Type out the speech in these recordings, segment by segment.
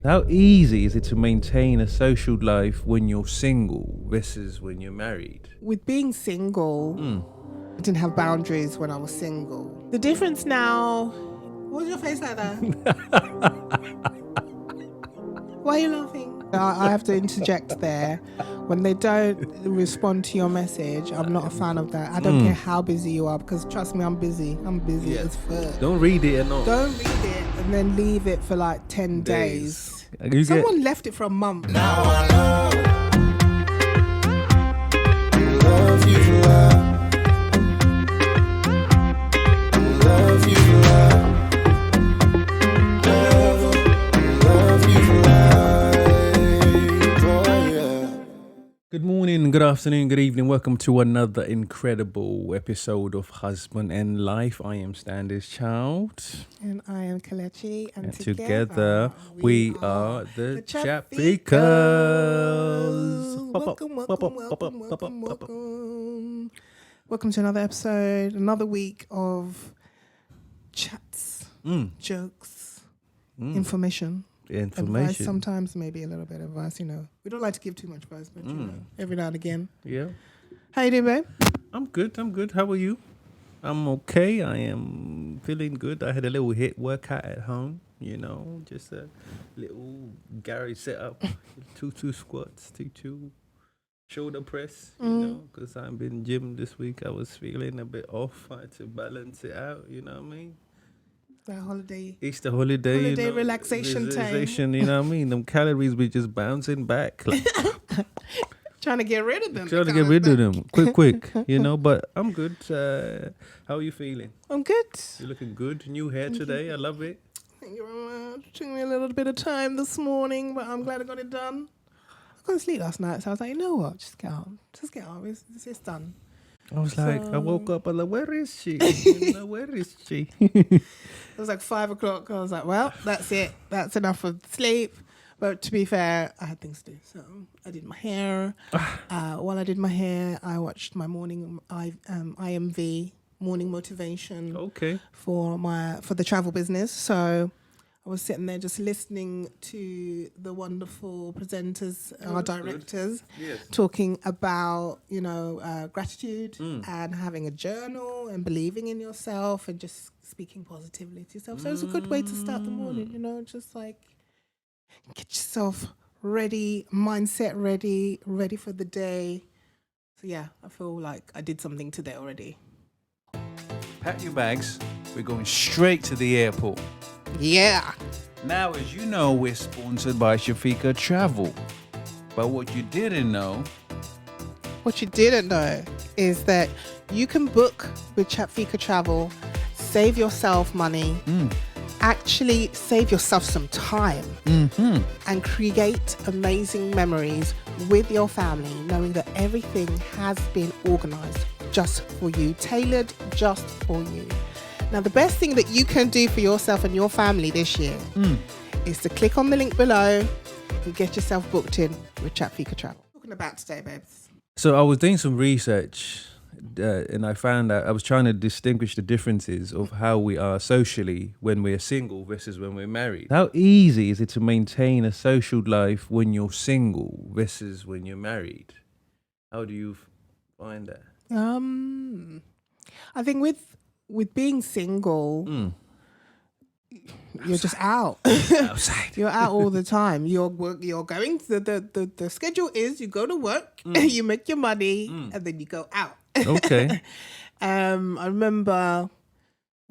How easy is it to maintain a social life when you're single versus when you're married? With being single, I didn't have boundaries when I was single. The difference now, what's your face like that? Why are you laughing? I have to interject there. When they don't respond to your message, I'm not a fan of that. I don't care how busy you are, because trust me, I'm busy. I'm busy as fuck. Don't read it and all. Don't read it and then leave it for like 10 days. Someone left it for a month. Now I know love you for love. Love you for love. Love you for life. Oh, yeah. Good morning, good afternoon, good evening. Welcome to another incredible episode of Husband and Life. I am Standish Child. And I am Kelechi. And together we are the Chapfikas. Welcome to another episode, another week of chats, jokes, information. Advice, sometimes maybe a little bit of advice, We don't like to give too much advice, but every now and again. Yeah. How you doing, babe? I'm good. How are you? I'm okay. I am feeling good. I had a little HIIT workout at home, just a little garage setup, two squats, two shoulder press, because I've been gym this week. I was feeling a bit off. I had to balance it out, you know what I mean? That holiday. Easter holiday, relaxation time. You know what I mean? Them calories be just bouncing back. Like, trying to get rid of them. Quick, but I'm good. How are you feeling? I'm good. You're looking good. New hair today. I love it. Thank you very much. It took me a little bit of time this morning, but I'm glad I got it done. I couldn't sleep last night, so I was like, you know what? Just get on. It's done. I was like, I woke up, I'm like, where is she? Where is she? It was like 5 o'clock. I was like, well, that's it. That's enough of sleep. But to be fair, I had things to do. So I did my hair. While I did my hair, I watched my morning IMV, morning motivation. Okay. For the travel business. So I was sitting there just listening to the wonderful presenters, our directors, talking about, gratitude and having a journal and believing in yourself and just speaking positively to yourself. So it's a good way to start the morning, just like get yourself ready, mindset ready for the day. So yeah, I feel like I did something today already. Pack your bags. We're going straight to the airport. Yeah. Now, as you know, we're sponsored by Chapfika Travel. But what you didn't know is that you can book with Chapfika Travel, save yourself money, actually save yourself some time, and create amazing memories with your family, knowing that everything has been organized just for you, tailored just for you. Now, the best thing that you can do for yourself and your family this year is to click on the link below and get yourself booked in with Chapfika Travel. What are we talking about today, babes? So I was doing some research and I found out I was trying to distinguish the differences of how we are socially when we're single versus when we're married. How easy is it to maintain a social life when you're single versus when you're married? How do you find that? I think with being single, you're just out. Outside. You're out all the time. You're going to the schedule is you go to work, you make your money, and then you go out. Okay. I remember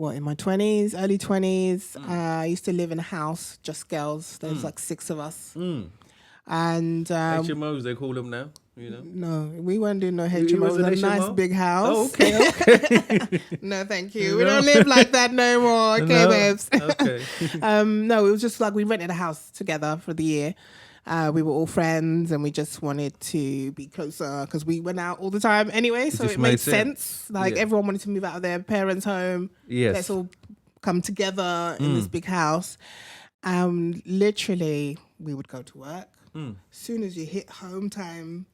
in my early 20s, I used to live in a house, just girls. There's like 6 of us. And HMOs, they call them now. No, we weren't doing no HMO. It was a nice HMO? big house. Oh, okay. No, thank you. We don't live like that no more. Okay, babes. Okay. No, it was just like we rented a house together for the year. We were all friends and we just wanted to be closer because we went out all the time anyway. So it made sense. Like everyone wanted to move out of their parents' home. Yes. Let's all come together in this big house. Literally, we would go to work. As soon as you hit home time,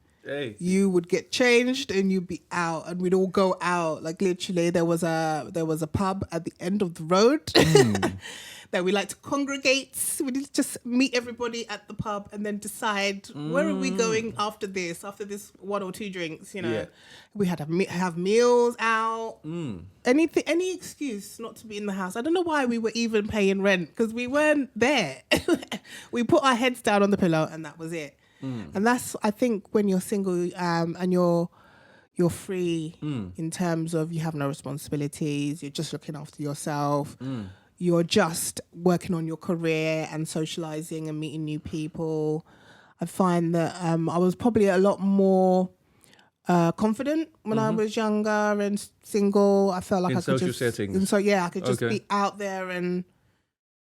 you would get changed and you'd be out, and we'd all go out. Like literally, there was a pub at the end of the road that we like to congregate. We just meet everybody at the pub and then decide where are we going after this 1 or 2 drinks, you know. Yeah. We had to have meals out. Any excuse not to be in the house. I don't know why we were even paying rent, because we weren't there. We put our heads down on the pillow and that was it. And that's, I think, when you're single and you're free in terms of you have no responsibilities, you're just looking after yourself, you're just working on your career and socializing and meeting new people. I find that I was probably a lot more confident when I was younger and single. I felt like In I could social just settings. and so I could just Okay. be out there and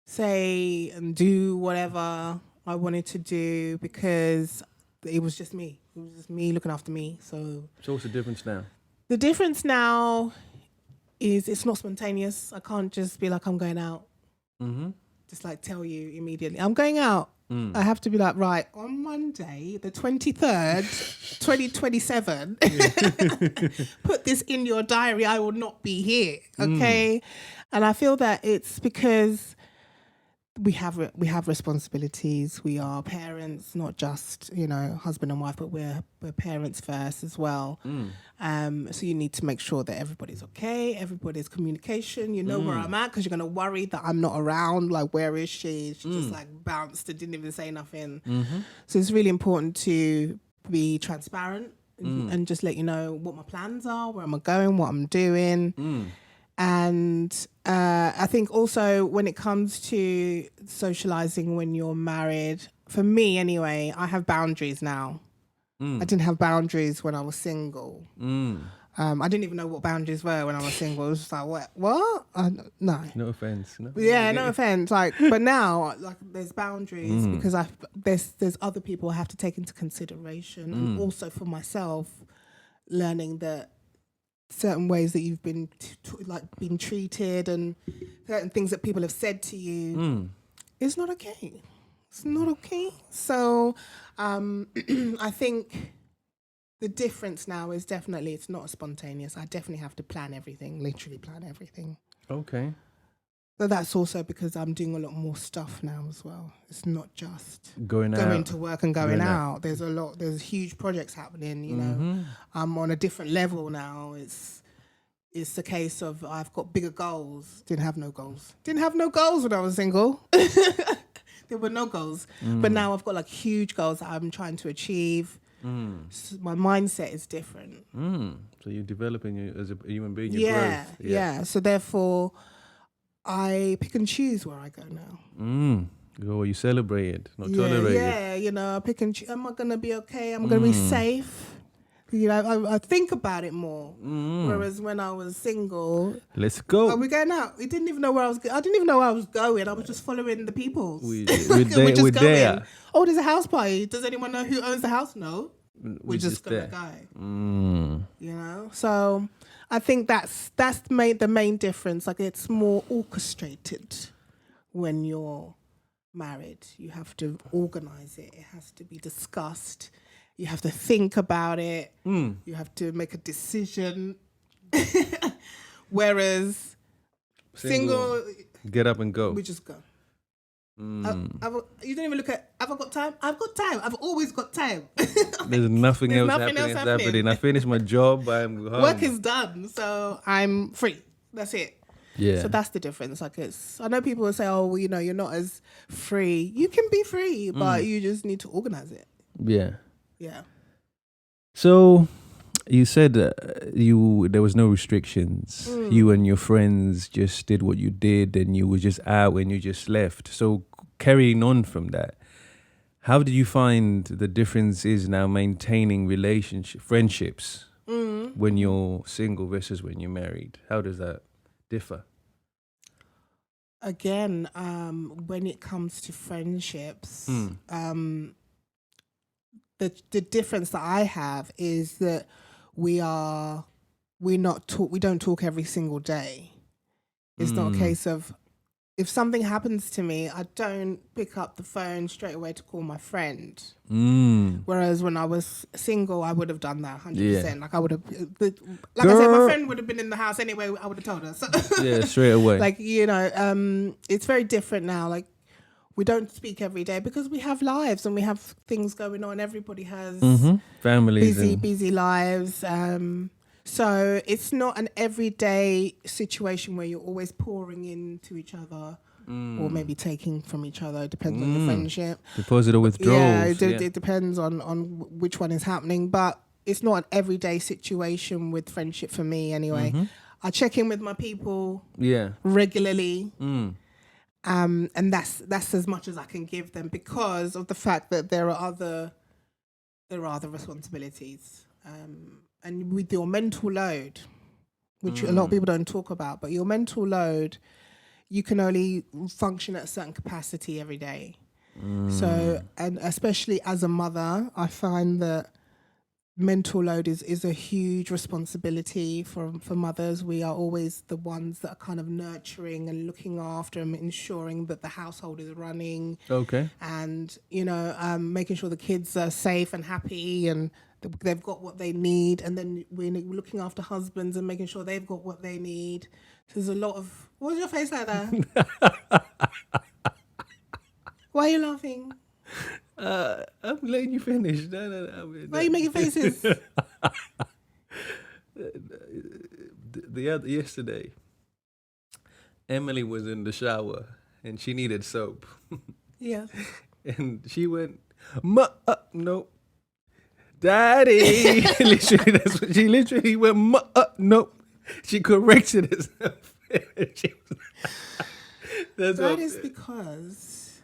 say and do whatever I wanted to do, because it was just me. It was just me looking after me. So So what's the difference now? the difference now is it's not spontaneous. I can't just be like, I'm going out. Just like tell you immediately, I'm going out. I have to be like, right, on Monday, the 23rd, 2027, put this in your diary. I will not be here. Okay. And I feel that it's because we have responsibilities. We are parents, not just, you know, husband and wife, but we're parents first as well. So you need to make sure that everybody's okay, everybody's communication. You know where I'm at, because you're gonna worry that I'm not around. Like, where is she? She just like bounced and didn't even say nothing. So it's really important to be transparent and just let you know what my plans are, where am I going, what I'm doing. And I think also when it comes to socializing when you're married, for me anyway, I have boundaries now. I didn't have boundaries when I was single. I didn't even know what boundaries were when I was single. It was just like, what? No. No offense. No. Yeah, no offense. Like, but now, like, there's boundaries because there's other people I have to take into consideration, and also for myself, learning that certain ways that you've been been treated and certain things that people have said to you is not okay. It's not okay. So I think the difference now is definitely it's not spontaneous. I definitely have to plan everything, literally plan everything. Okay. But that's also because I'm doing a lot more stuff now as well. It's not just Going out. to work and going Going out. There's huge projects happening, you know. I'm on a different level now. It's a case of I've got bigger goals. Didn't have no goals when I was single. There were no goals. But now I've got like huge goals that I'm trying to achieve. So my mindset is different. So you're developing as a human being. Your Yeah, growth. yeah. So therefore, I pick and choose where I go now. Oh, you celebrate it, not tolerate it. Yeah, you know, I pick and choose. Am I going to be okay? Am I going to be safe? You know, I think about it more. Whereas when I was single, Let's go. are we going out? We didn't even know where I was going. I didn't even know where I was going. I was just following the peoples. We're We're there. just We're going. there. Oh, there's a house party. Does anyone know who owns the house? No. We're just going to there. go. You know? So I think that's the main difference. Like, it's more orchestrated when you're married. You have to organize it. It has to be discussed. You have to think about it. You have to make a decision. Whereas single, Get up and go. we just go. You don't even look at, have I got time? I've got time. I've always got time. There's nothing There's else nothing happening. else It's happening. happening. I finished my job. I'm home. Work is done. So I'm free. That's it. Yeah. So that's the difference. Like, I know people will say, oh, well, you know, you're not as free. You can be free, but you just need to organize it. Yeah. Yeah. So you said there was no restrictions. You and your friends just did what you did, and you were just out and you just left. So carrying on from that, how did you find the difference is now maintaining friendships when you're single versus when you're married? How does that differ? Again, when it comes to friendships, the difference that I have is that we don't talk every single day. It's not a case of if something happens to me, I don't pick up the phone straight away to call my friend. Whereas when I was single, I would have done that 100%. Yeah. Like I would have, like I said, my friend would have been in the house anyway. I would have told her. So Yeah, straight away. like, you know, it's very different now. Like we don't speak every day because we have lives and we have things going on. Everybody has Families. busy lives. So it's not an everyday situation where you're always pouring into each other or maybe taking from each other. It depends on the friendship. Deposit or withdrawals. Yeah, it depends on which one is happening. But it's not an everyday situation with friendship for me anyway. I check in with my people regularly. And that's as much as I can give them because of the fact that there are other responsibilities. And with your mental load, which a lot of people don't talk about, but your mental load, you can only function at a certain capacity every day. So, and especially as a mother, I find that mental load is a huge responsibility for mothers. We are always the ones that are kind of nurturing and looking after and ensuring that the household is running. Okay. And, you know, making sure the kids are safe and happy and they've got what they need. And then we're looking after husbands and making sure they've got what they need. So there's a lot of... What's your face like that? Why are you laughing? I'm letting you finish. No. Why are you making faces? Yesterday, Emily was in the shower and she needed soap. Yeah. And she went, no. Daddy. Literally, that's what she literally went, no. She corrected herself. That is because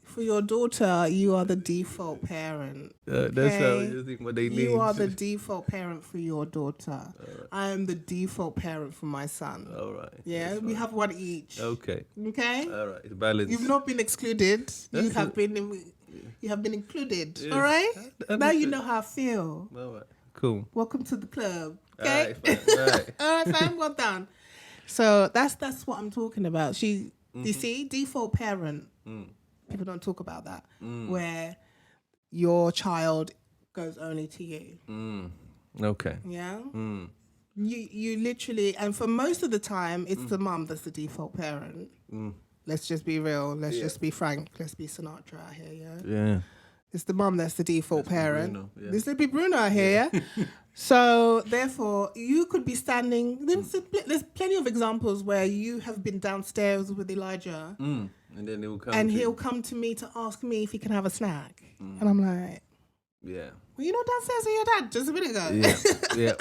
for your daughter, you are the default parent. That's how you think what they need. You are the default parent for your daughter. Right. I am the default parent for my son. All right. Yeah, we have one each. Okay. Okay. All right. It's balanced. You've not been excluded. You have been included. Yes. All right. Now you know how I feel. All right. Cool. Welcome to the club. Okay. All right. Fine. All right, fam. Well done. So that's what I'm talking about. You see, default parent. People don't talk about that, where your child goes only to you. Okay. Yeah. You literally, and for most of the time, it's the mum that's the default parent. Let's just be real. Let's just be frank. Let's be Sinatra out here. Yeah. It's the mum that's the default parent. Bruno, yeah. This would be Bruno out here. Yeah. So therefore, you could be standing. There's plenty of examples where you have been downstairs with Elijah. And then he'll come to me to ask me if he can have a snack. And I'm like, yeah. Well, you know downstairs with your dad just a minute ago. Yeah.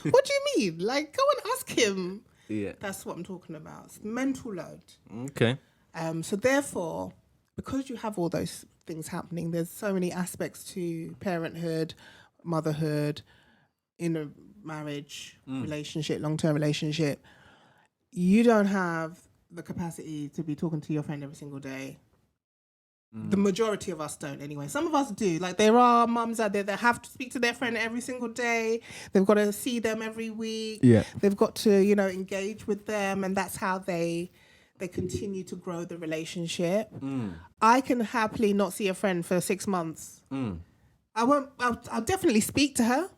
What do you mean? Like, go and ask him. Yeah. That's what I'm talking about. It's mental load. Okay. So therefore, because you have all those things happening, there's so many aspects to parenthood, motherhood, in a marriage, relationship, long-term relationship. You don't have the capacity to be talking to your friend every single day. The majority of us don't anyway. Some of us do. Like, there are mums out there that have to speak to their friend every single day. They've got to see them every week. Yeah. They've got to, engage with them, and that's how they continue to grow the relationship. I can happily not see a friend for 6 months. I'll definitely speak to her,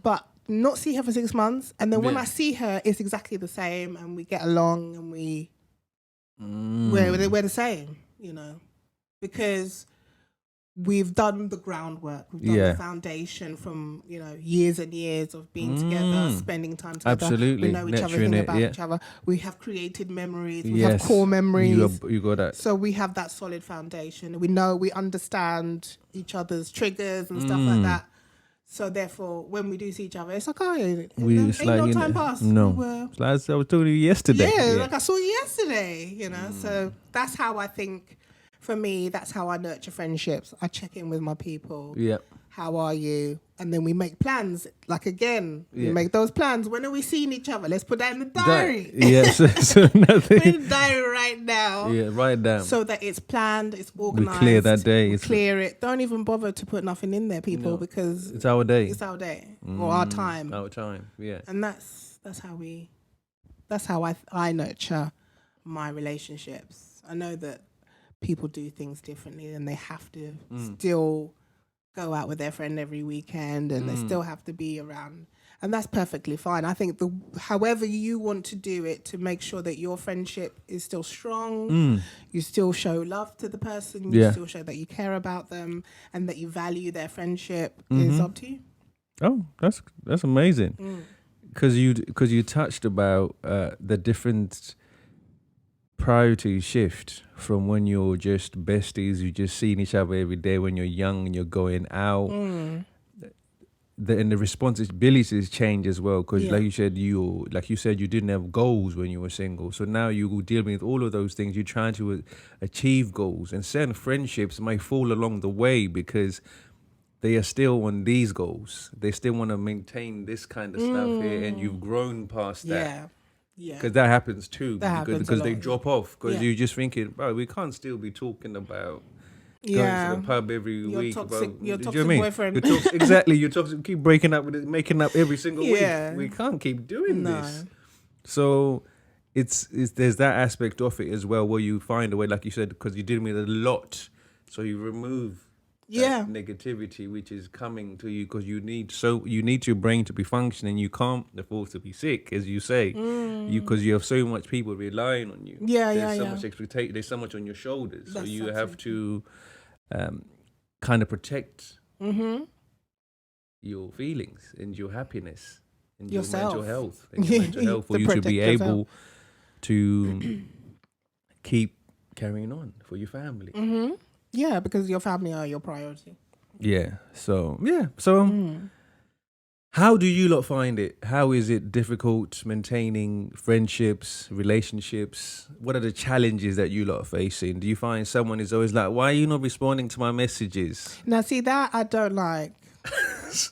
but not see her for 6 months. And then when I see her, it's exactly the same, and we get along, and we're the same, because we've done the groundwork. We've done the foundation from, years and years of being together, spending time together. Absolutely. We know each other, think about each other. We have created memories. We Yes. have core memories. You got that. So we have that solid foundation. We understand each other's triggers and stuff like that. So therefore, when we do see each other, it's like, ain't no time passed. No. It's like I was talking to you yesterday. Yeah, like I saw you yesterday, So that's how I think. For me, that's how I nurture friendships. I check in with my people. Yeah. How are you? And then we make plans. Like, again, we make those plans. When are we seeing each other? Let's put that in the diary. Yes. So nothing. Put in the diary right now. Yeah, write it down. So that it's planned, it's organized. We clear that day. Clear it. Don't even bother to put nothing in there, people, because it's our day. It's our day. Or our time. Our time, yeah. And that's how I nurture my relationships. I know that people do things differently and they have to still go out with their friend every weekend and they still have to be around. And that's perfectly fine. I think however you want to do it to make sure that your friendship is still strong, you still show love to the person, you still show that you care about them and that you value their friendship is up to you. Oh, that's amazing. Because you touched about the different priorities shift from when you're just besties, you just seeing each other every day when you're young and you're going out. And the responsibilities change as well, because like you said, you didn't have goals when you were single. So now you deal with all of those things. You're trying to achieve goals, and certain friendships might fall along the way because they are still on these goals. They still want to maintain this kind of stuff here, and you've grown past that. Yeah. Because that happens too. Because they drop off. Because you're just thinking, bro, we can't still be talking about going to the pub every week. Your toxic boyfriend. Exactly. You're toxic. Keep breaking up with it, making up every single week. We can't keep doing this. So there's that aspect of it as well, where you find a way, like you said, because you deal with a lot. So you remove that negativity which is coming to you, because you need your brain to be functioning. You can't afford to be sick, as you say, because you have so much people relying on you. There's so much expectation. There's so much on your shoulders. So you have to kind of protect your feelings and your happiness and yourself. Your mental health and your mental health for you to be able to keep carrying on for your family. Yeah, because your family are your priority. How do you lot find it? How is it difficult maintaining friendships, relationships? What are the challenges that you lot are facing? Do you find someone is always like, why are you not responding to my messages? Now, see, that I don't like.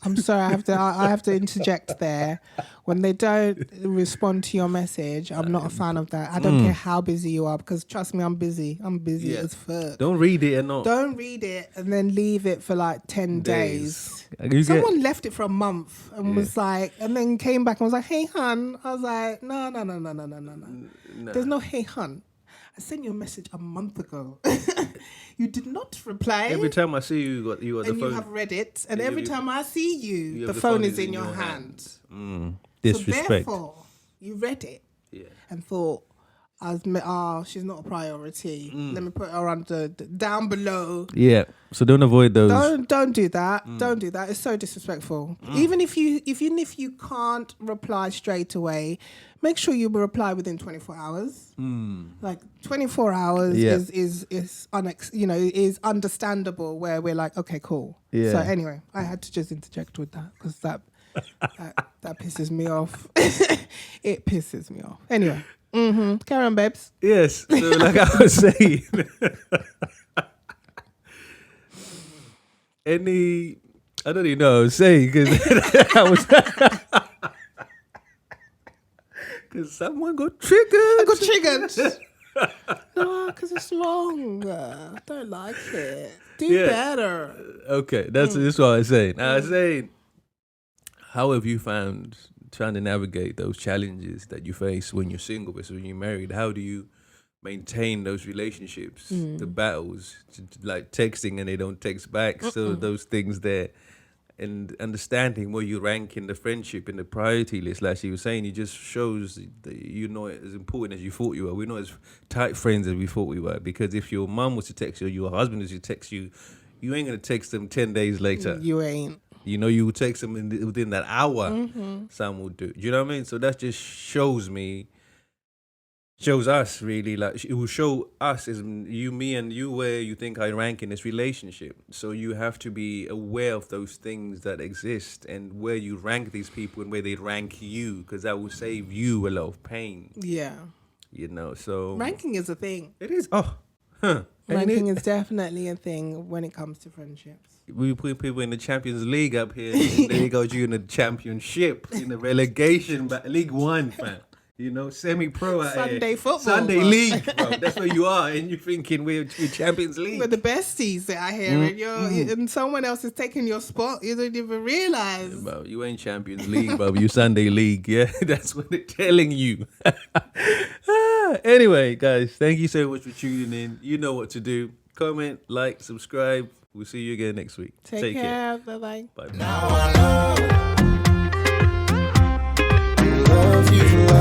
I'm sorry, I have to interject there. When they don't respond to your message, I'm not a fan of that. I don't care how busy you are, because trust me, I'm busy. I'm busy as fuck. Don't read it and not. Don't read it and then leave it for like 10 days. Someone left it for a month and was like, and then came back and was like, hey, hun. I was like, no. There's no hey, hun. I sent you a message a month ago. You did not reply. Every time I see you, you got the and phone. you have read it. And every time I see you, the phone is in your hand. Disrespect. So therefore, you read it and thought, she's not a priority. Let me put her under down below. Yeah. So don't avoid those. Don't do that. Don't do that. It's so disrespectful. Even if you can't reply straight away, make sure you reply within 24 hours. Like 24 hours is understandable, where we're like, okay, cool. Yeah. So anyway, I had to just interject with that, because that pisses me off. It pisses me off. Anyway. Carry on, babes. Yes. So like I was saying, I don't even know what I was saying, because someone got triggered. I got triggered. No, because it's wrong. I don't like it. Do better. Okay, that's what I was saying. I was saying, how have you found trying to navigate those challenges that you face when you're single versus when you're married? How do you maintain those relationships, the battles, like texting and they don't text back, so those things there, and understanding where you rank in the friendship in the priority list? Like you were saying, it just shows that you're not as important as you thought you were. We're not as tight friends as we thought we were, because if your mum was to text you or your husband was to text you, you ain't going to text them 10 days later. You ain't. You know, you will text them within that hour. Some will do. You know what I mean? So that just shows us really, like it will show us as me and you where you think I rank in this relationship. So you have to be aware of those things that exist and where you rank these people and where they rank you, because that will save you a lot of pain. Yeah. You know, so ranking is a thing. It is. Ranking is definitely a thing when it comes to friendships. We put people in the Champions League up here, and then they got you in the Championship, in the relegation, League One, fam. You know, semi-pro out here. Sunday football, Sunday bro. league, bro. That's where you are, and you're thinking we're Champions League. We're the besties out here, and someone else is taking your spot. You don't even realize. Bro, you ain't Champions League, bro. You Sunday League. Yeah, that's what they're telling you. Anyway, guys, thank you so much for tuning in. You know what to do. Comment, like, subscribe. We'll see you again next week. Take care. Bye-bye. Bye. Now I love you.